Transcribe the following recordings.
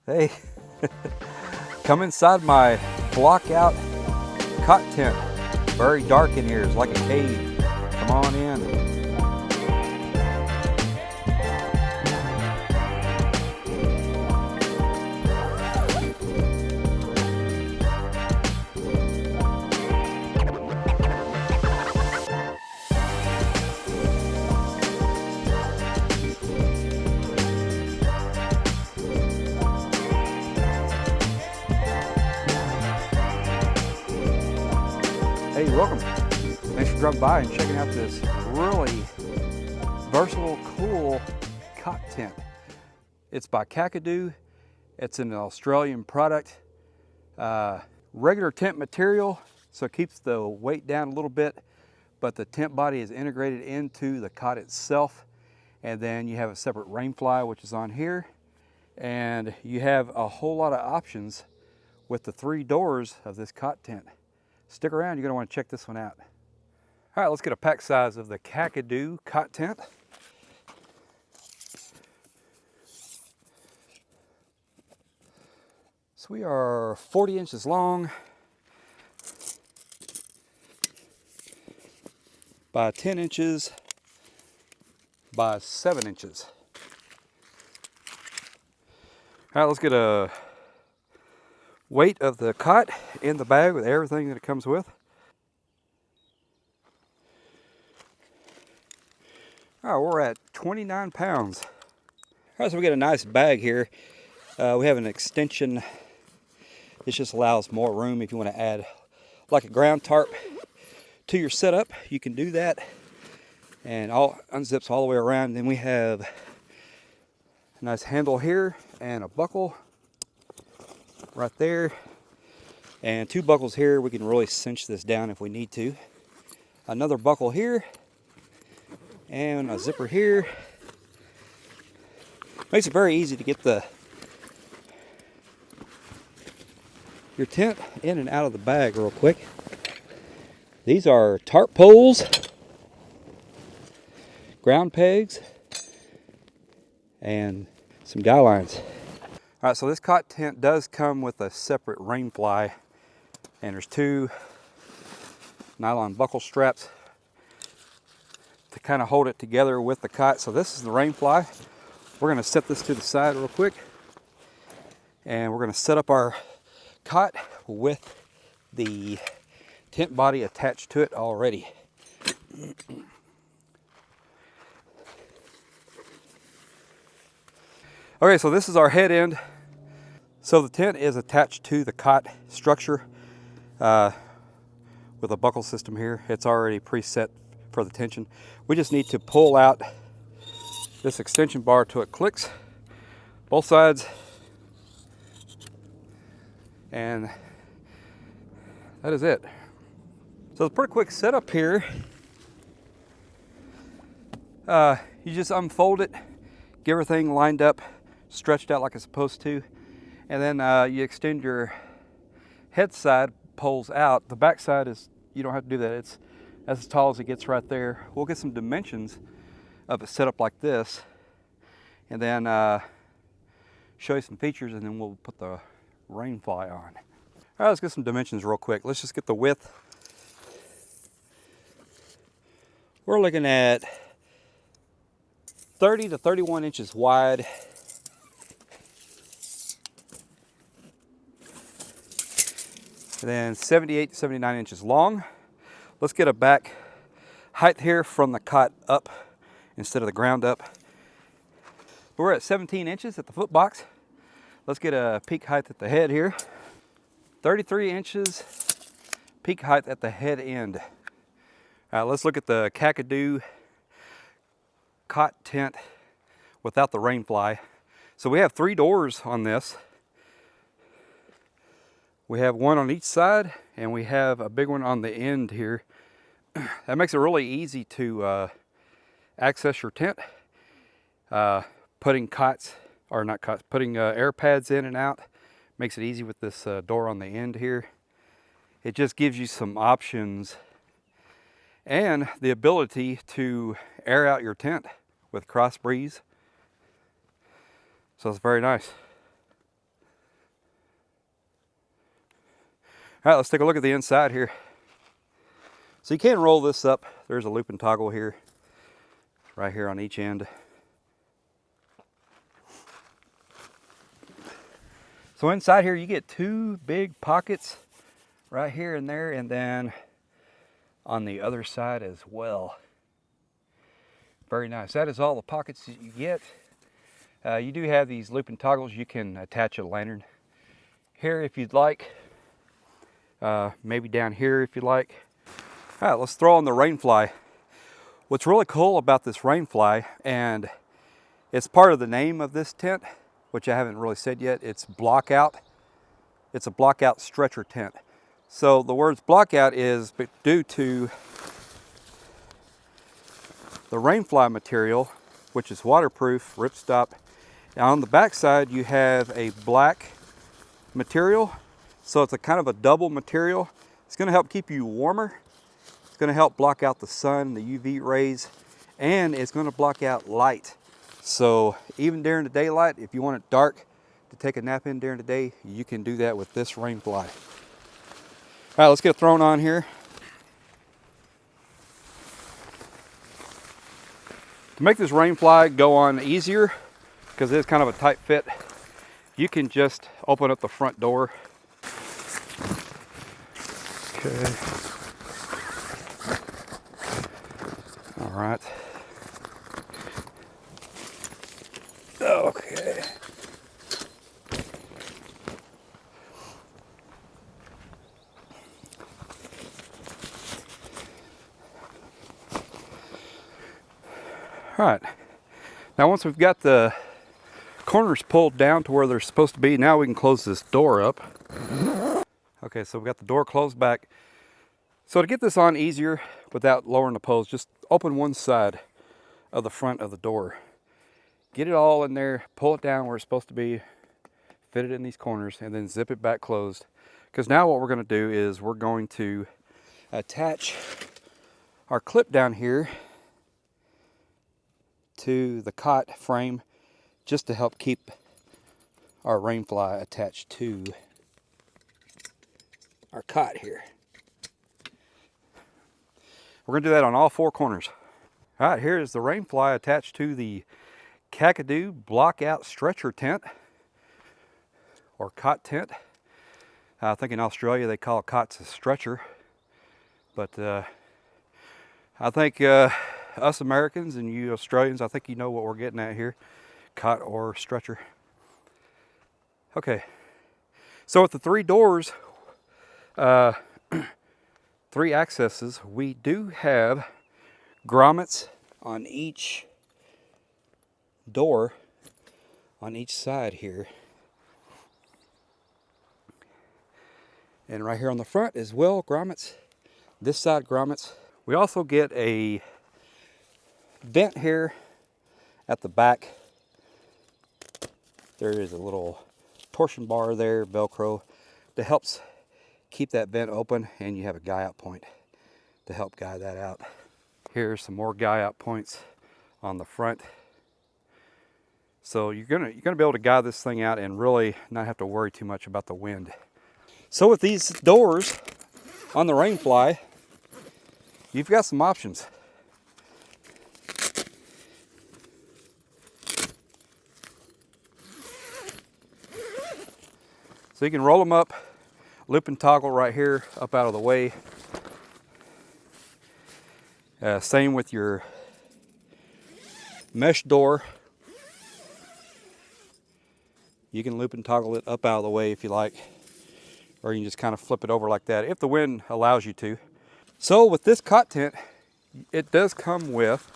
Hey, come inside my block out cot tent. Very dark in here, it's like a cave. Come on in. Hey, welcome. Thanks for dropping by and checking out this really versatile, cool cot tent. It's by Kakadu. It's an Australian product. Regular tent material, so it keeps the weight down a little bit, but the tent body is integrated into the cot itself. And then you have a separate rain fly, which is on here. And you have a whole lot of options with the 3 doors of this cot tent. Stick around, you're gonna wanna check this one out. All right, let's get a pack size of the Kakadu cot tent. So we are 40 inches long by 10 inches by 7 inches. All right, let's get a weight of the cot in the bag with everything that it comes with. All right, we're at 29 pounds. All right, so we got a nice bag here. We have an extension. This just allows more room if you want to add like a ground tarp to your setup. You can do that, and all unzips all the way around. Then we have a nice handle here and a buckle right there, and 2 buckles here. We can really cinch this down if we need to. Another buckle here and a zipper here. Makes it very easy to get your tent in and out of the bag real quick. These are tarp poles, ground pegs, and some guy lines. All right, so this cot tent does come with a separate rain fly, and there's 2 nylon buckle straps to kind of hold it together with the cot. So this is the rain fly. We're gonna set this to the side real quick, and we're gonna set up our cot with the tent body attached to it already. Okay, so this is our head end. So the tent is attached to the cot structure with a buckle system here. It's already preset for the tension. We just need to pull out this extension bar till it clicks, both sides, and that is it. So it's a pretty quick setup here. You just unfold it, get everything lined up, stretched out like it's supposed to, and then you extend your head side poles out. The back side is, you don't have to do that. It's as tall as it gets right there. We'll get some dimensions of it set up like this, and then show you some features, and then we'll put the rain fly on. All right, let's get some dimensions real quick. Let's just get the width. We're looking at 30 to 31 inches wide. And then 78 to 79 inches long. Let's get a back height here from the cot up instead of the ground up. We're at 17 inches at the foot box. Let's get a peak height at the head here. 33 inches peak height at the head end. Let's look at the Kakadu cot tent without the rain fly. So we have 3 doors on this. We have 1 on each side, and we have a big one on the end here. That makes it really easy to access your tent. Putting putting air pads in and out makes it easy with this door on the end here. It just gives you some options and the ability to air out your tent with cross breeze. So it's very nice. All right, let's take a look at the inside here. So you can roll this up. There's a loop and toggle here, right here on each end. So inside here you get two big pockets right here and there, and then on the other side as well. Very nice. That is all the pockets that you get. You do have these loop and toggles. You can attach a lantern here if you'd like. Maybe down here if you'd like. All right, let's throw on the rainfly. What's really cool about this rainfly, and it's part of the name of this tent, which I haven't really said yet, it's block out. It's a block out stretcher tent. So the words block out is due to the rainfly material, which is waterproof, ripstop. Now on the back side you have a black material, so it's a kind of a double material. It's going to help keep you warmer. It's going to help block out the sun, the UV rays, and it's going to block out light. So even during the daylight, if you want it dark to take a nap in during the day, you can do that with this rainfly. All right, let's get it thrown on here. To make this rainfly go on easier, because it is kind of a tight fit, you can just open up the front door. Okay. All right. Okay. All right. Now once we've got the corners pulled down to where they're supposed to be, now we can close this door up. Okay, so we've got the door closed back. So to get this on easier without lowering the poles, just open one side of the front of the door. Get it all in there, pull it down where it's supposed to be, fit it in these corners, and then zip it back closed. Because now what we're going to do is we're going to attach our clip down here to the cot frame, just to help keep our rainfly attached to our cot here. We're going to do that on all four corners. All right, here is the rainfly attached to the Kakadu block out stretcher tent, or cot tent. I think in Australia they call cots a stretcher, but I think us Americans and you Australians, I think you know what we're getting at here, cot or stretcher. Okay, so with the three doors, three accesses, we do have grommets on each door on each side here, and right here on the front as well, grommets. This side, grommets. We also get a vent here at the back. There is a little torsion bar there, Velcro, that helps keep that vent open, and you have a guy out point to help guide that out. Here's some more guy out points on the front. So you're gonna be able to guide this thing out and really not have to worry too much about the wind. So with these doors on the rainfly, you've got some options. So you can roll them up, loop and toggle right here, up out of the way. Same with your mesh door. You can loop and toggle it up out of the way if you like, or you can just kind of flip it over like that if the wind allows you to. So with this cot tent, it does come with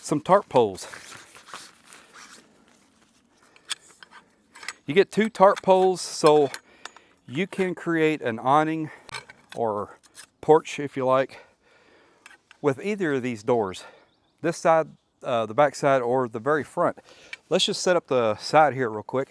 some tarp poles. You get two tarp poles, so you can create an awning or porch, if you like, with either of these doors. This side, the back side, or the very front. Let's just set up the side here real quick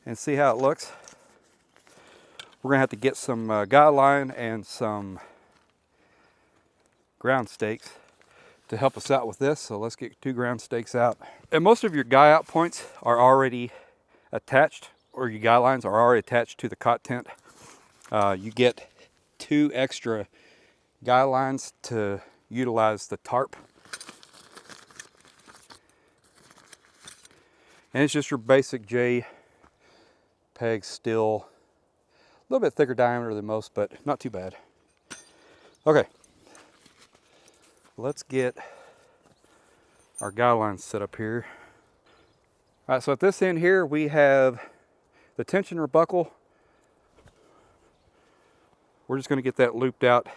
and see how it looks. We're gonna have to get some guy line and some ground stakes to help us out with this. So let's get two ground stakes out. And most of your guy out points are already attached or your guy lines are already attached to the cot tent, you get 2 extra guy lines to utilize the tarp. And it's just your basic J peg steel, a little bit thicker diameter than most, but not too bad. Okay, let's get our guy lines set up here. All right, so at this end here, we have the tensioner buckle. We're just gonna get that looped out.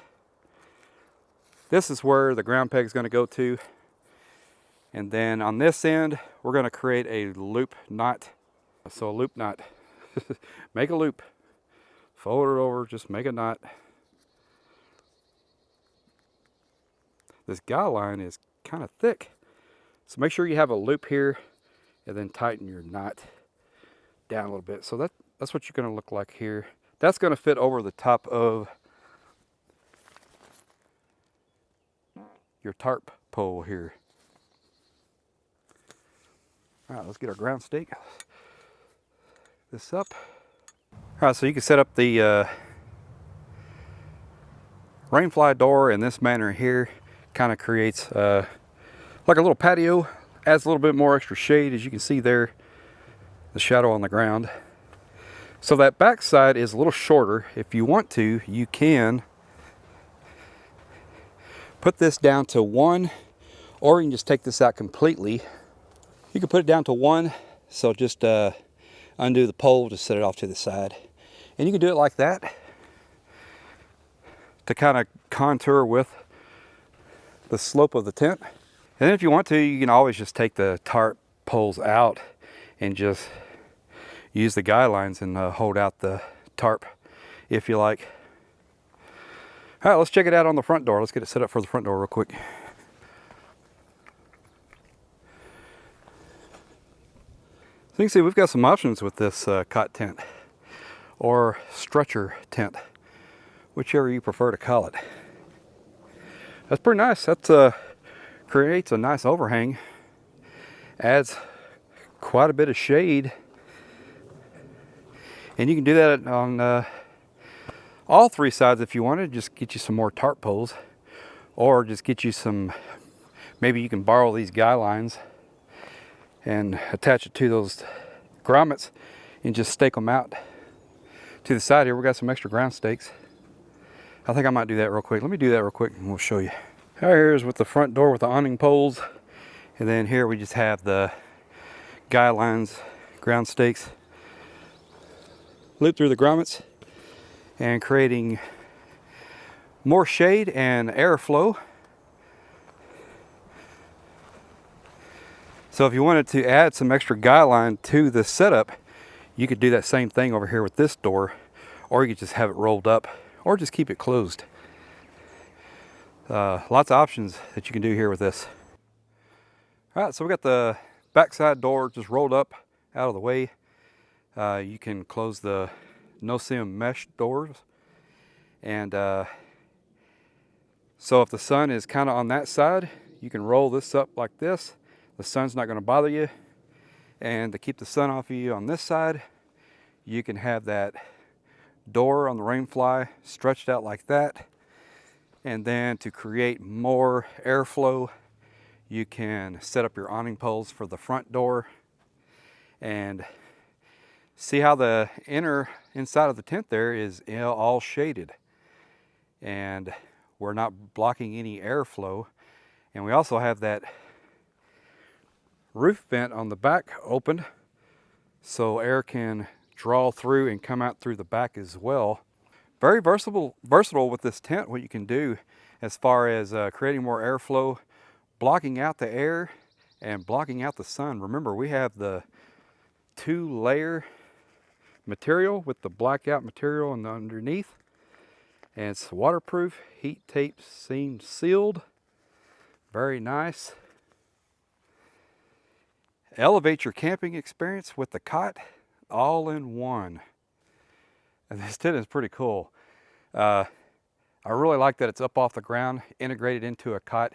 This is where the ground peg is gonna go to. And then on this end, we're gonna create a loop knot. So a loop knot, make a loop, fold it over, just make a knot. This guy line is kind of thick. So make sure you have a loop here and then tighten your knot down a little bit. So that's what you're gonna look like here. That's gonna fit over the top of your tarp pole here. All right, let's get our ground stake. This up. All right, so you can set up the rainfly door in this manner here. Kind of creates like a little patio, adds a little bit more extra shade, as you can see there, the shadow on the ground. So that back side is a little shorter. If you want to, you can put this down to 1, or you can just take this out completely. You can put it down to 1, so just undo the pole, just set it off to the side. And you can do it like that to kind of contour with the slope of the tent. And then if you want to, you can always just take the tarp poles out and just use the guy lines and hold out the tarp if you like. All right, let's check it out on the front door. Let's get it set up for the front door real quick. So you can see we've got some options with this cot tent or stretcher tent, whichever you prefer to call it. That's pretty nice. That creates a nice overhang, adds quite a bit of shade, and you can do that on all 3 sides if you wanted. Just get you some more tarp poles, or just get you some, maybe you can borrow these guy lines and attach it to those grommets and just stake them out to the side here. We got some extra ground stakes. I think I might do that real quick. Let me do that real quick and we'll show you. All right, here's with the front door with the awning poles, and then here we just have the guy lines, ground stakes looped through the grommets and creating more shade and airflow. So if you wanted to add some extra guy line to the setup, you could do that same thing over here with this door, or you could just have it rolled up, or just keep it closed. Lots of options that you can do here with this. All right, so we got the backside door just rolled up out of the way. You can close the no-sim mesh doors, and so if the sun is kind of on that side, you can roll this up like this. The sun's not going to bother you. And to keep the sun off of you on this side, you can have that door on the rainfly stretched out like that. And then to create more airflow, you can set up your awning poles for the front door. And see how the inside of the tent there is all shaded. And we're not blocking any airflow. And we also have that roof vent on the back open, so air can draw through and come out through the back as well. Very versatile with this tent, what you can do as far as creating more airflow, blocking out the air and blocking out the sun. Remember, we have the 2-layer material with the blackout material on the underneath, and it's waterproof, heat tape seam sealed. Very nice. Elevate your camping experience with the cot all in one. And this tent is pretty cool. I really like that it's up off the ground, integrated into a cot.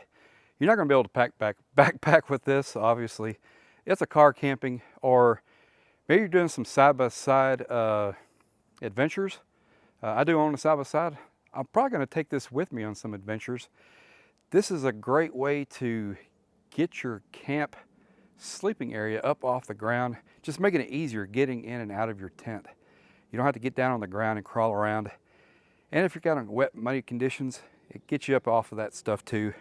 You're not going to be able to backpack with this, obviously. It's a car camping or Maybe you're doing some side-by-side adventures. I do own a side-by-side. I'm probably going to take this with me on some adventures. This is a great way to get your camp sleeping area up off the ground, just making it easier getting in and out of your tent. You don't have to get down on the ground and crawl around. And if you're kind of wet, muddy conditions, it gets you up off of that stuff too.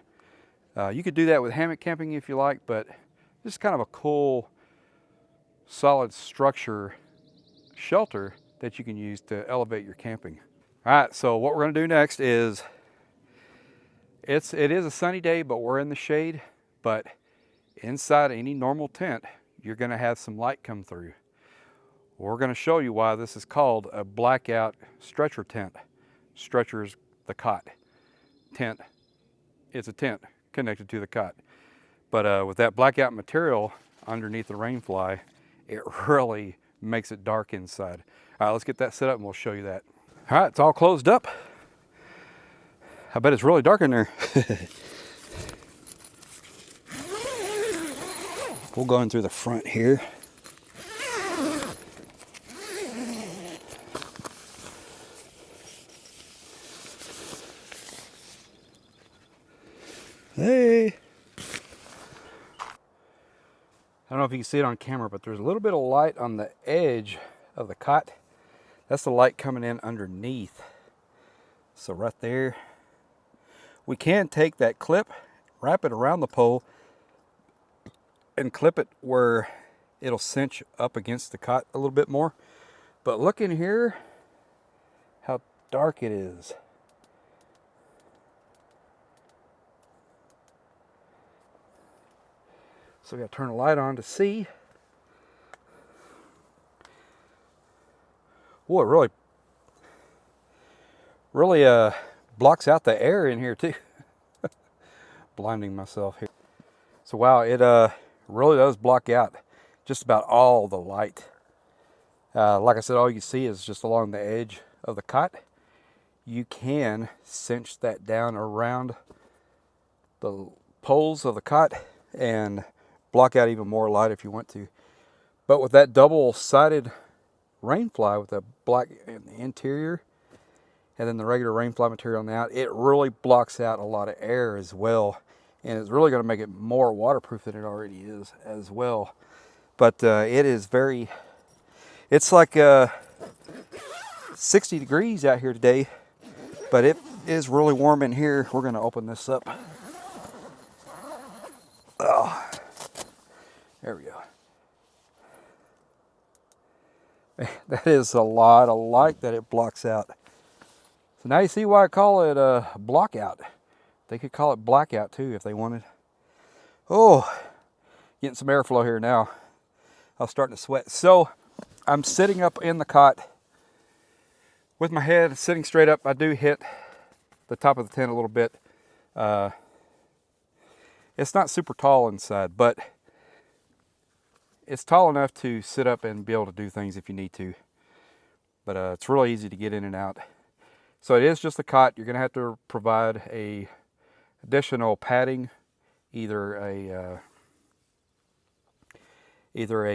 You could do that with hammock camping if you like, but this is kind of a cool, solid structure shelter that you can use to elevate your camping. All right, so what we're going to do next is, it is a sunny day, but we're in the shade. But inside any normal tent, you're going to have some light come through. We're going to show you why this is called a blackout stretcher tent. Stretcher is the cot. Tent, it's a tent connected to the cot. But with that blackout material underneath the rainfly, it really makes it dark inside. All right, let's get that set up and we'll show you that. All right, it's all closed up. I bet it's really dark in there. We'll go in through the front here. Hey! I don't know if you can see it on camera, but there's a little bit of light on the edge of the cot. That's the light coming in underneath. So right there. We can take that clip, wrap it around the pole, and clip it where it'll cinch up against the cot a little bit more. But look in here, how dark it is. So we gotta turn the light on to see. Oh, it really blocks out the air in here too. Blinding myself here. So wow, it really does block out just about all the light. Like I said, all you see is just along the edge of the cot. You can cinch that down around the poles of the cot and block out even more light if you want to. But with that double-sided rainfly with the black in the interior and then the regular rainfly material on the out, it really blocks out a lot of air as well. And it's really going to make it more waterproof than it already is as well. But it is very, it's like 60 degrees out here today, but it is really warm in here. We're going to open this up. Oh, there we go. That is a lot of light that it blocks out. So now you see why I call it a blockout. They could call it blackout too if they wanted. Oh, getting some airflow here now. I was starting to sweat. So I'm sitting up in the cot with my head sitting straight up. I do hit the top of the tent a little bit. It's not super tall inside, but it's tall enough to sit up and be able to do things if you need to. But it's really easy to get in and out. So it is just a cot. You're going to have to provide a additional padding, either a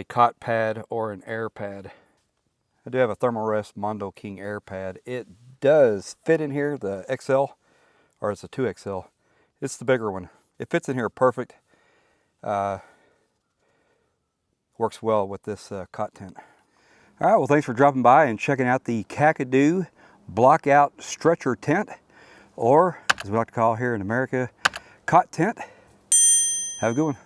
cot pad or an air pad. I do have a Thermarest Mondo King air pad. It does fit in here, the XL, or it's a 2XL. It's the bigger one. It fits in here perfect. Works well with this cot tent. All right, well, thanks for dropping by and checking out the Kakadu blockout stretcher tent, or as we like to call here in America, cot tent. Have a good one.